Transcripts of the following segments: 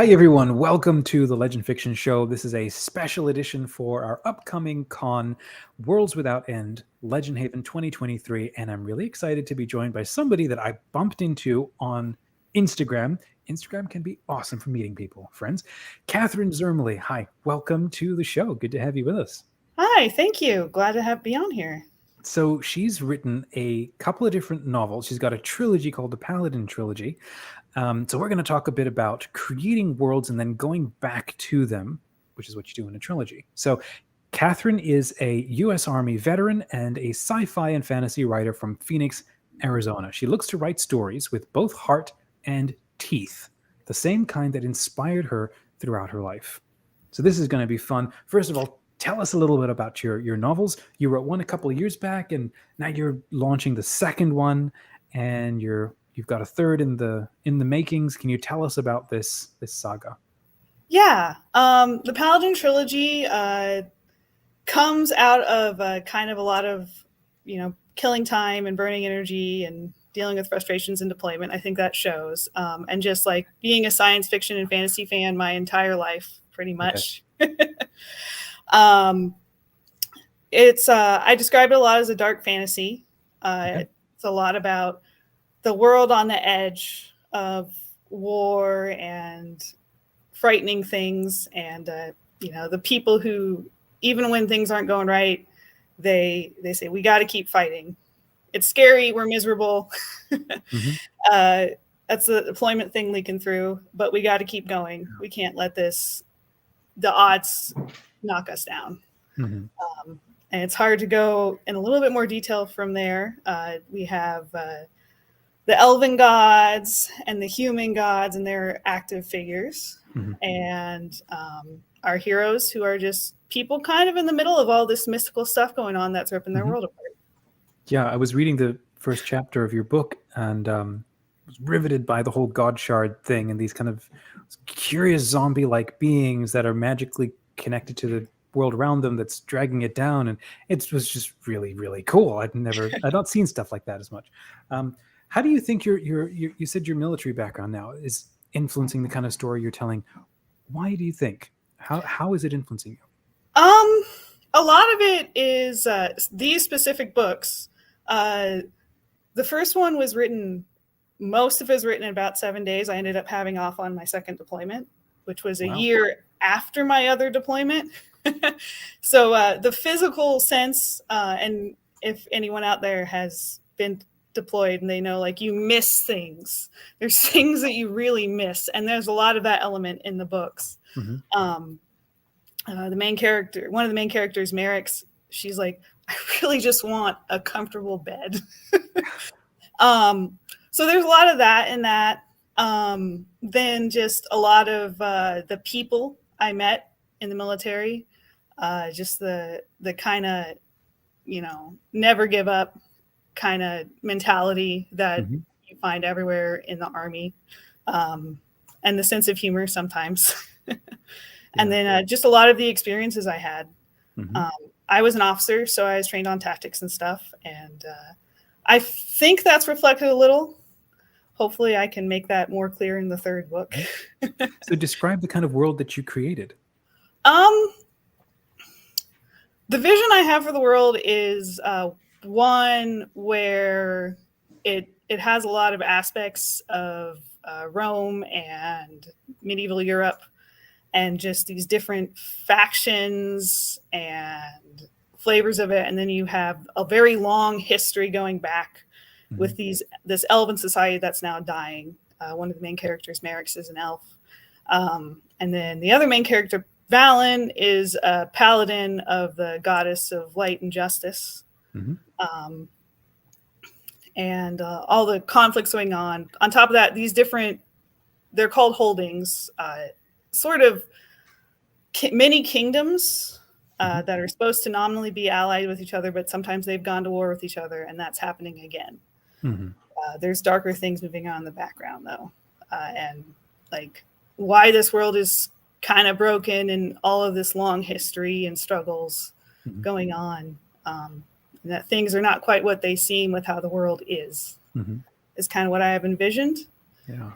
Hi, everyone. Welcome to the Legend Fiction Show. This is a special edition for our upcoming con, Worlds Without End, LegendHaven 2023. And I'm really excited to be joined by somebody that I bumped into on Instagram. Instagram can be awesome for meeting people, friends. Kathryn Zurmehly. Hi, welcome to the show. Good to have you with us. Hi, thank you. Glad to be on here. So she's written a couple of different novels. She's got a trilogy called the Paladin Trilogy. So we're going to talk a bit about creating worlds and then going back to them, which is what you do in a trilogy. So Kathryn is a U.S. Army veteran and a sci-fi and fantasy writer from Phoenix, Arizona. She looks to write stories with both heart and teeth, the same kind that inspired her throughout her life. So this is going to be fun. First of all, tell us a little bit about your novels. You wrote one a couple of years back, and now you're launching the second one, and you've got a third in the makings. Can you tell us about this saga? Yeah, the Paladin trilogy comes out of kind of a lot of killing time and burning energy and dealing with frustrations in deployment. I think that shows, and just like being a science fiction and fantasy fan my entire life, pretty much. Okay. It's I describe it a lot as a dark fantasy. Okay. It's a lot about the world on the edge of war and frightening things, and the people who, even when things aren't going right, they say we got to keep fighting. It's scary, we're miserable. Mm-hmm. That's the deployment thing leaking through, but we got to keep going. We can't let the odds knock us down. Mm-hmm. And it's hard to go in a little bit more detail from there. We have the elven gods and the human gods and their active figures. Mm-hmm. And our heroes, who are just people kind of in the middle of all this mystical stuff going on that's ripping their world apart. Yeah, I was reading the first chapter of your book and was riveted by the whole god shard thing and these kind of curious zombie-like beings that are magically connected to the world around them that's dragging it down, and it was just really, really cool. I'd not seen stuff like that as much. How do you think you said your military background now is influencing the kind of story you're telling? Why do you think? How is it influencing you? A lot of it is these specific books. The first one was written, most of it was written in about 7 days. I ended up having off on my second deployment, which was a year after my other deployment. So the physical sense, and if anyone out there has been deployed and they know, like, you miss things. There's things that you really miss, and there's a lot of that element in the books. Mm-hmm. The main character, one of the main characters, Merrick's, she's like, I really just want a comfortable bed. So there's a lot of that in that. Then just a lot of the people I met in the military, just the kind of, never give up kind of mentality that mm-hmm. you find everywhere in the Army, and the sense of humor sometimes. And then just a lot of the experiences I had. Mm-hmm. I was an officer, so I was trained on tactics and stuff. And I think that's reflected a little. Hopefully I can make that more clear in the third book. So describe the kind of world that you created. The vision I have for the world is one where it has a lot of aspects of Rome and medieval Europe, and just these different factions and flavors of it. And then you have a very long history going back mm-hmm. with this elven society that's now dying. One of the main characters, Merrick's, is an elf. And then the other main character, Valen, is a paladin of the goddess of light and justice. Mm-hmm. And all the conflicts going on. On top of that, these different, they're called holdings, sort of many kingdoms mm-hmm. that are supposed to nominally be allied with each other, but sometimes they've gone to war with each other, and that's happening again. Mm-hmm. There's darker things moving on in the background, though, and like why this world is kind of broken and all of this long history and struggles mm-hmm. going on, and that things are not quite what they seem with how the world is. Mm-hmm. Is kind of what I have envisioned. Yeah.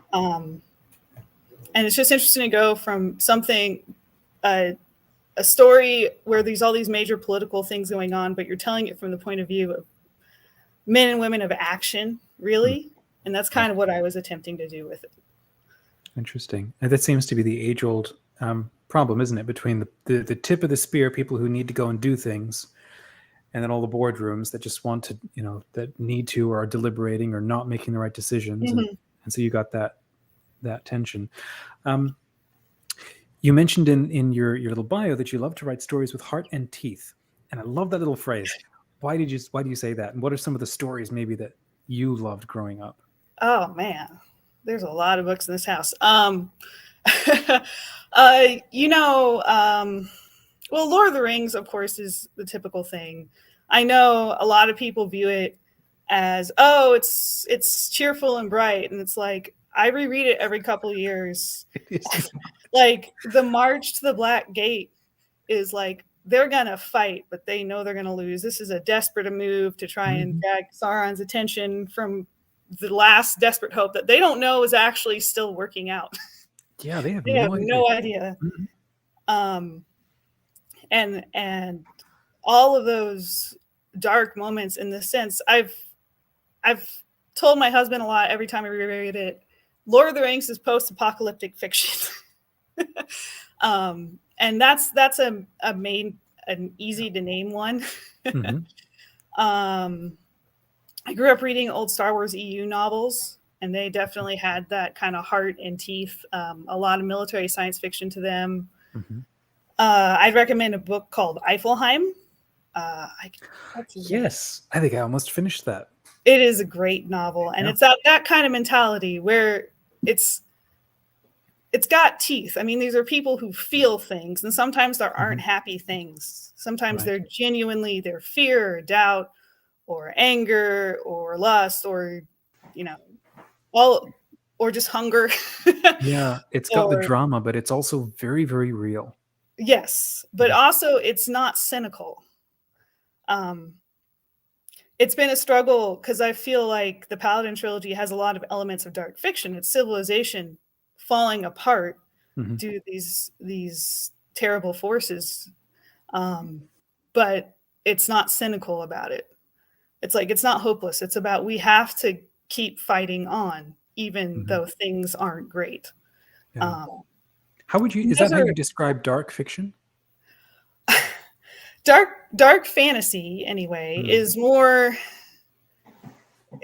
And it's just interesting to go from something, a story where there's all these major political things going on, but you're telling it from the point of view of men and women of action, really. And that's kind of what I was attempting to do with it. Interesting. And that seems to be the age-old problem, isn't it? Between the tip of the spear, people who need to go and do things, and then all the boardrooms that just want to, that need to, or are deliberating or not making the right decisions. And so you got that tension. You mentioned in your little bio that you love to write stories with heart and teeth. And I love that little phrase. Why do you say that? And what are some of the stories maybe that you loved growing up? Oh man, there's a lot of books in this house. Well, Lord of the Rings, of course, is the typical thing. I know a lot of people view it as, oh, it's cheerful and bright. And it's like, I reread it every couple of years. Like the March to the Black Gate is like, they're going to fight, but they know they're going to lose. This is a desperate move to try and drag Sauron's attention from the last desperate hope that they don't know is actually still working out. Yeah, they have no idea. And all of those dark moments, in the sense, I've told my husband a lot every time I reread it. Lord of the Rings is post-apocalyptic fiction. And that's an easy to name one. I grew up reading old Star Wars EU novels, and they definitely had that kind of heart and teeth. A lot of military science fiction to them. I'd recommend a book called Eiffelheim. Yes, I think I almost finished that. It is a great novel, and it's that kind of mentality where it's got teeth. I mean, these are people who feel things, and sometimes there aren't happy things. Sometimes they're genuinely their fear or doubt or anger or lust or, or just hunger. Yeah, it's got the drama, but it's also very, very real. Yes, but also it's not cynical. It's been a struggle because I feel like the Paladin trilogy has a lot of elements of dark fiction. It's civilization falling apart due to these terrible forces. But it's not cynical about it. It's like, it's not hopeless. It's about, we have to keep fighting on, even though things aren't great. Yeah. Is that how you describe dark fiction? Dark fantasy, anyway, is more,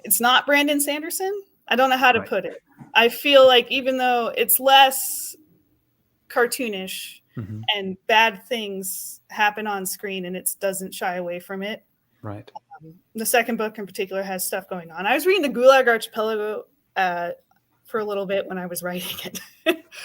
it's not Brandon Sanderson. I don't know how to put it. I feel like even though it's less cartoonish and bad things happen on screen, and it doesn't shy away from it. Right. The second book in particular has stuff going on. I was reading the Gulag Archipelago for a little bit when I was writing it.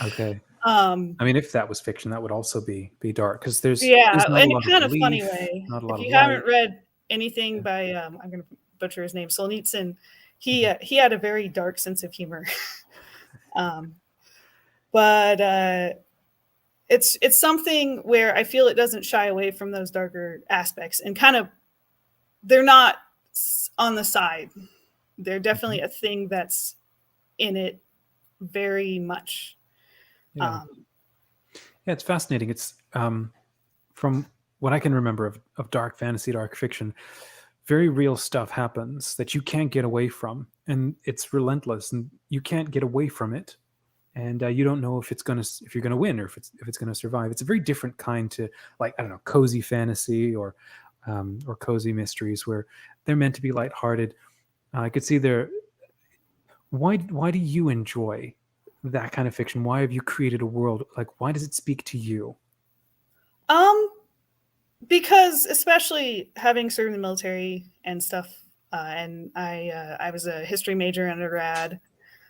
Okay. I mean, if that was fiction, that would also be dark, because there's in a kind of funny way. If you haven't read anything by I'm going to butcher his name, Solzhenitsyn, he had a very dark sense of humor. But it's something where I feel it doesn't shy away from those darker aspects, and kind of, they're not on the side. They're definitely a thing that's in it very much. Yeah, it's fascinating. It's from what I can remember of dark fantasy, dark fiction, very real stuff happens that you can't get away from, and it's relentless, and you can't get away from it, and you don't know if you're gonna win, or if it's gonna survive. It's a very different kind to, like, I don't know, cozy fantasy or cozy mysteries, where they're meant to be lighthearted. I could see why do you enjoy that kind of fiction? Why have you created a world? Like, why does it speak to you? Because especially having served in the military and stuff, and I was a history major in undergrad.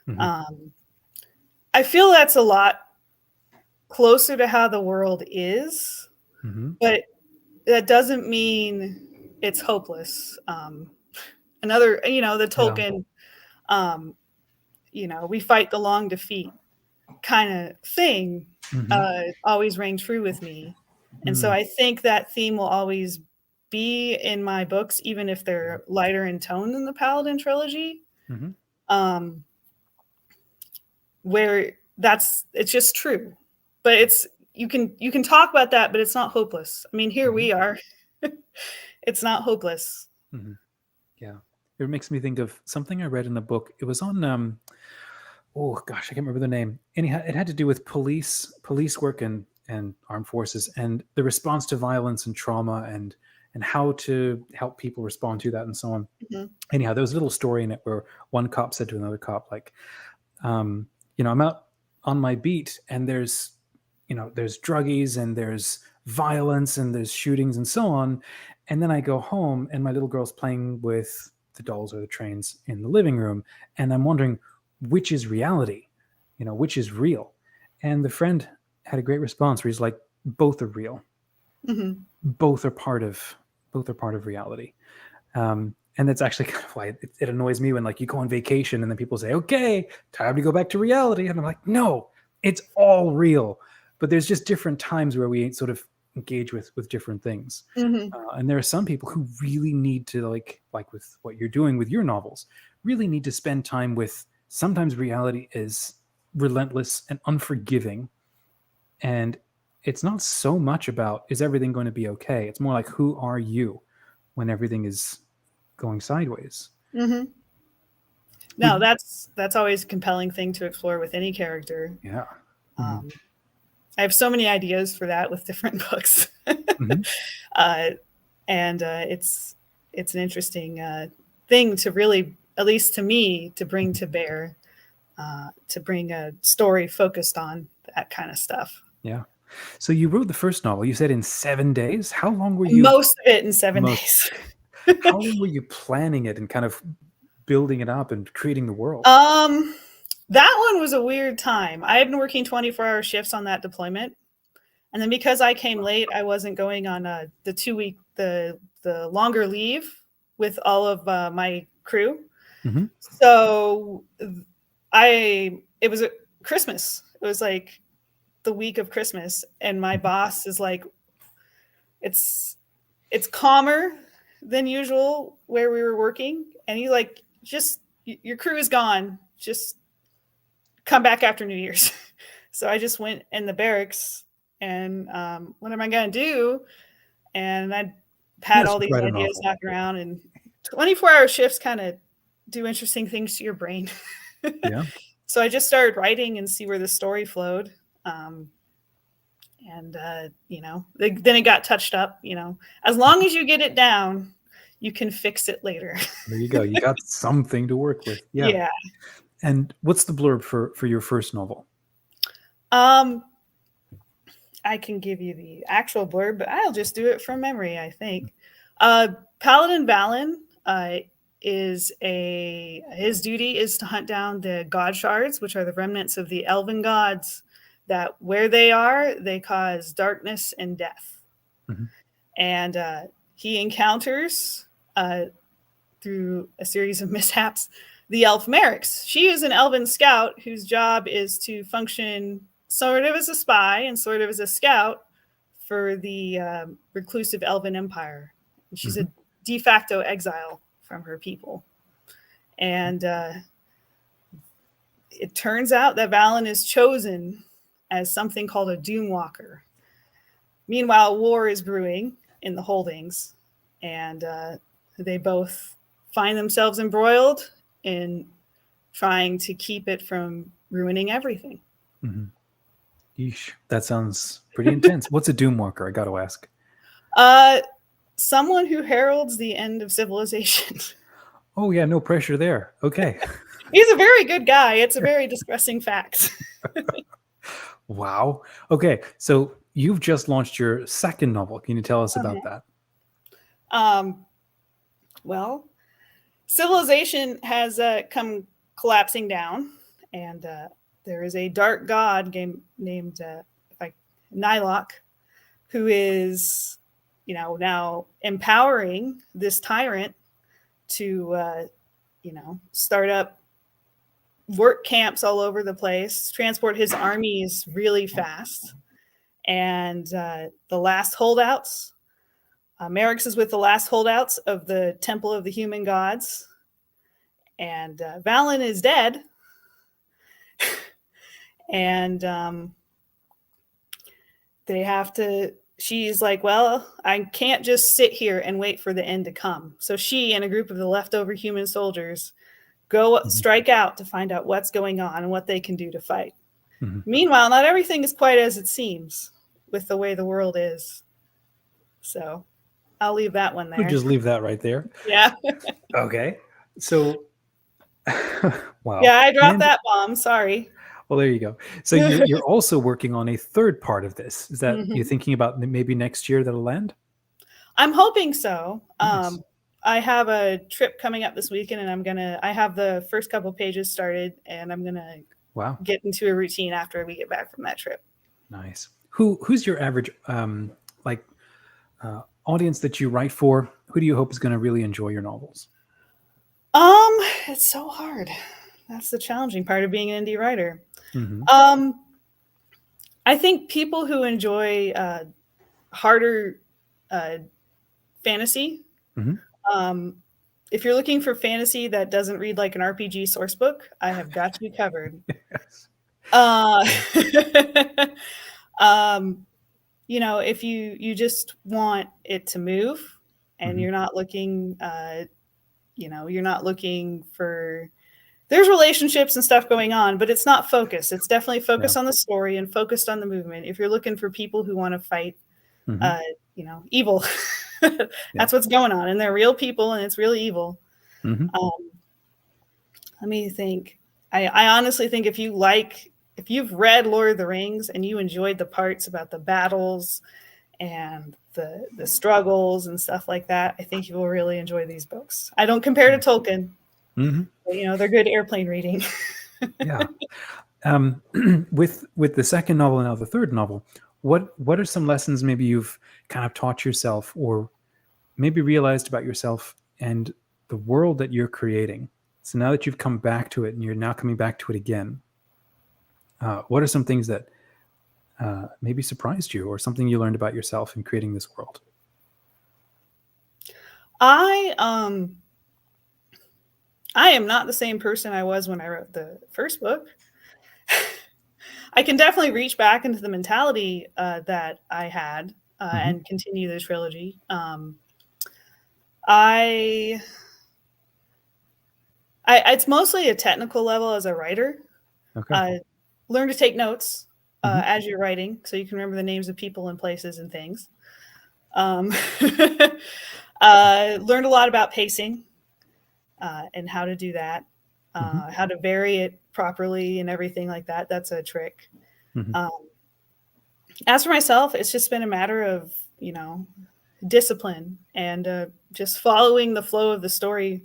I feel that's a lot closer to how the world is, but that doesn't mean it's hopeless. Another, the Tolkien, we fight the long defeat kind of thing always rang true with me. And so I think that theme will always be in my books, even if they're lighter in tone than the Paladin trilogy. Where it's just true. But you can talk about that, but it's not hopeless. I mean, here we are. It's not hopeless. Mm-hmm. Yeah. It makes me think of something I read in a book. It was on oh gosh, I can't remember the name. Anyhow, it had to do with police work and armed forces and the response to violence and trauma and how to help people respond to that and so on. Mhm. Anyhow, there was a little story in it where one cop said to another cop, like, I'm out on my beat and there's druggies and there's violence and there's shootings and so on. And then I go home and my little girl's playing with the dolls or the trains in the living room. And I'm wondering which is reality, which is real. And the friend had a great response where he's like, both are real. Mm-hmm. Both are part of reality. And that's actually kind of why it annoys me when like you go on vacation and then people say, okay, time to go back to reality. And I'm like, no, it's all real. But there's just different times where we sort of engage with different things. Mm-hmm. And there are some people who really need to like with what you're doing with your novels, really need to spend time with, sometimes reality is relentless and unforgiving. And it's not so much about, is everything going to be okay? It's more like, who are you when everything is going sideways? Mm-hmm. No, that's always a compelling thing to explore with any character. Yeah. I have so many ideas for that with different books. Mm-hmm. And it's an interesting thing to really, at least to me, to bring to bear, to bring a story focused on that kind of stuff. Yeah. So you wrote the first novel, you said in 7 days. How long were you? Most of it in 7 days. How long were you planning it and kind of building it up and creating the world? That one was a weird time. I had been working 24-hour shifts on that deployment. And then because I came late, I wasn't going on the 2-week, the longer leave with all of my crew. Mm-hmm. So it was Christmas. It was like the week of Christmas. And my boss is like, it's calmer than usual where we were working. And he's like, just, your crew is gone. Just come back after New Year's. So I just went in the barracks and what am I going to do? And I had all these ideas knocking around, and 24-hour shifts kind of do interesting things to your brain. Yeah. So I just started writing and see where the story flowed. Then it got touched up, as long as you get it down, you can fix it later. There you go. You got something to work with. Yeah. Yeah. And what's the blurb for your first novel? I can give you the actual blurb, but I'll just do it from memory, I think. Paladin Valen his duty is to hunt down the god shards, which are the remnants of the elven gods that where they are, they cause darkness and death. Mm-hmm. And he encounters through a series of mishaps the elf Merrix. She is an elven scout whose job is to function sort of as a spy and sort of as a scout for the reclusive elven empire. And she's a de facto exile from her people. And it turns out that Valen is chosen as something called a Doomwalker. Meanwhile, war is brewing in the Holdings, and they both find themselves embroiled in trying to keep it from ruining everything. Mm-hmm. Yeesh, that sounds pretty intense. What's a Doomwalker? I got to ask. Someone who heralds the end of civilization. Oh yeah, no pressure there. Okay. He's a very good guy. It's a very distressing fact. Wow. Okay, so you've just launched your second novel. Can you tell us about that? Well, civilization has come collapsing down, and there is a dark god named Nylok, who is, now empowering this tyrant to, start up work camps all over the place, transport his armies really fast. And the last holdouts, Merrix is with the last holdouts of the Temple of the Human Gods. And Valen is dead. and they have to. She's like, well, I can't just sit here and wait for the end to come. So she and a group of the leftover human soldiers go strike out to find out what's going on and what they can do to fight. Meanwhile, not everything is quite as it seems with the way the world is. So I'll leave that one there. We'll just leave that right there. Yeah. Okay. So, wow. Yeah, I dropped that bomb. Sorry. Well, there you go. So you're also working on a third part of this. Is that you're thinking about maybe next year that'll land? I'm hoping so. Nice. I have a trip coming up this weekend, and I have the first couple pages started, and I'm gonna get into a routine after we get back from that trip. Nice. Who's your average audience that you write for? Who do you hope is going to really enjoy your novels? It's so hard. That's the challenging part of being an indie writer. I think people who enjoy harder fantasy. If you're looking for fantasy that doesn't read like an RPG source book, I have got you covered. Yes. You know, if you just want it to move, and you're not looking, you're not looking for. There's relationships and stuff going on, but it's not focused. It's definitely focused on the story and focused on the movement. If you're looking for people who want to fight, evil, that's what's going on. And they're real people, and it's really evil. Let me think. I honestly think if you've read Lord of the Rings and you enjoyed the parts about the battles and the struggles and stuff like that, I think you will really enjoy these books. I don't compare to Tolkien. But, they're good airplane reading. Yeah. With the second novel and now the third novel, what are some lessons maybe you've kind of taught yourself or maybe realized about yourself and the world that you're creating? So now that you've come back to it and you're now coming back to it again, what are some things that maybe surprised you or something you learned about yourself in creating this world? I am not the same person I was when I wrote the first book. I can definitely reach back into the mentality that I had and continue the trilogy. It's mostly a technical level as a writer. Okay. Learn to take notes as you're writing so you can remember the names of people and places and things. Learned a lot about pacing. And how to do that, how to vary it properly and everything like that. That's a trick. As for myself, it's just been a matter of, discipline and just following the flow of the story.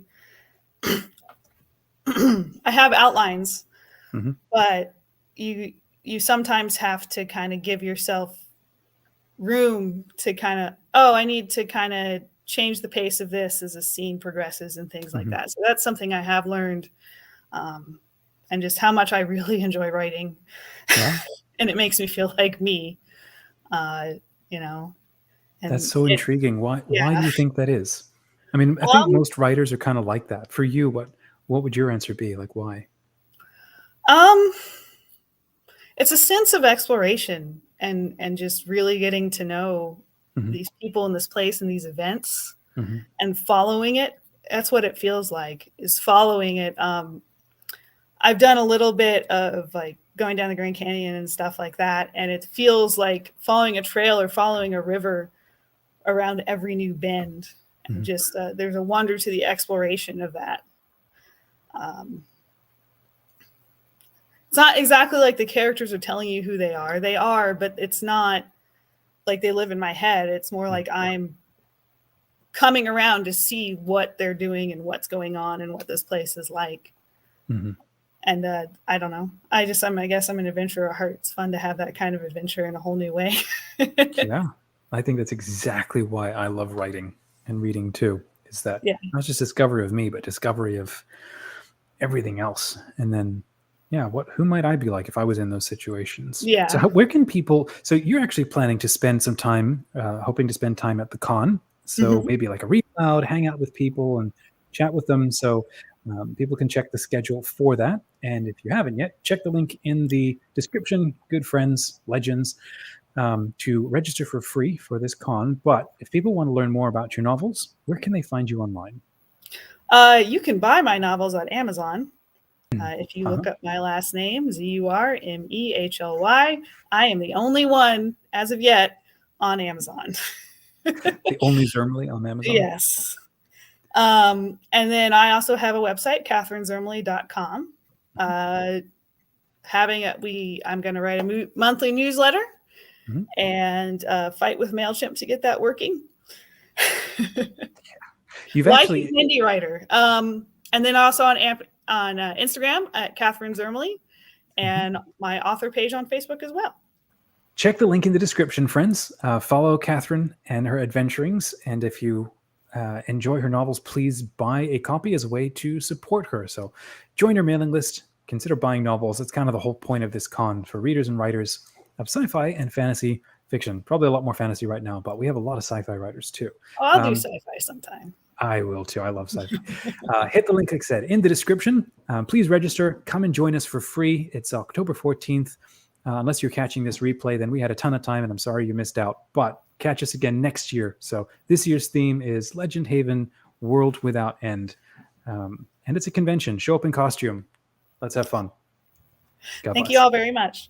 I have outlines, but you sometimes have to kind of give yourself room to I need to kind of change the pace of this as a scene progresses and things like that. So that's something I have learned, and just how much I really enjoy writing. And it makes me feel like me, And that's so intriguing. Why do you think that is? I mean, I think most writers are kind of like that. For you, what would your answer be? Like, why? It's a sense of exploration and just really getting to know these people in this place and these events and following it. That's what it feels like, is following it. I've done a little bit of like going down the Grand Canyon and stuff like that. And it feels like following a trail or following a river around every new bend. And just, there's a wonder to the exploration of that. It's not exactly like the characters are telling you who they are, but it's not like they live in my head. It's more like I'm coming around to see what they're doing and what's going on and what this place is like. And I don't know. I guess I'm an adventurer at heart. It's fun to have that kind of adventure in a whole new way. Yeah, I think that's exactly why I love writing and reading too. Is that not just discovery of me, but discovery of everything else. And then, who might I be like if I was in those situations? Yeah. So where can people? So you're actually planning to spend some time, hoping to spend time at the con. So maybe like a read aloud, hang out with people, and chat with them. So People can check the schedule for that. And if you haven't yet, check the link in the description, good friends, legends, to register for free for this con. But if people want to learn more about your novels, where can they find you online? You can buy my novels on Amazon. If you look up my last name, Zurmehly, I am the only one as of yet on Amazon. The only Zurmehly on Amazon? Yes. And then I also have a website, KathrynZurmehly.com. I'm going to write a monthly newsletter and fight with MailChimp to get that working. You've like actually an indie writer. And then also on Instagram at Kathryn Zurmehly, and my author page on Facebook as well. Check the link in the description, friends. Follow Kathryn and her adventurings. And if you enjoy her novels, please buy a copy as a way to support her. So join her mailing list. Consider buying novels. That's kind of the whole point of this con for readers and writers of sci-fi and fantasy fiction. Probably a lot more fantasy right now, but we have a lot of sci-fi writers too. Oh, I'll do sci-fi sometime. I will too. I love sci-fi. Hit the link, like I said, in the description. Please register. Come and join us for free. It's October 14th. Unless you're catching this replay, then we had a ton of time, and I'm sorry you missed out. But catch us again next year. So this year's theme is LegendHaven, World Without End. And it's a convention. Show up in costume. Let's have fun. God Thank bless. you all very much.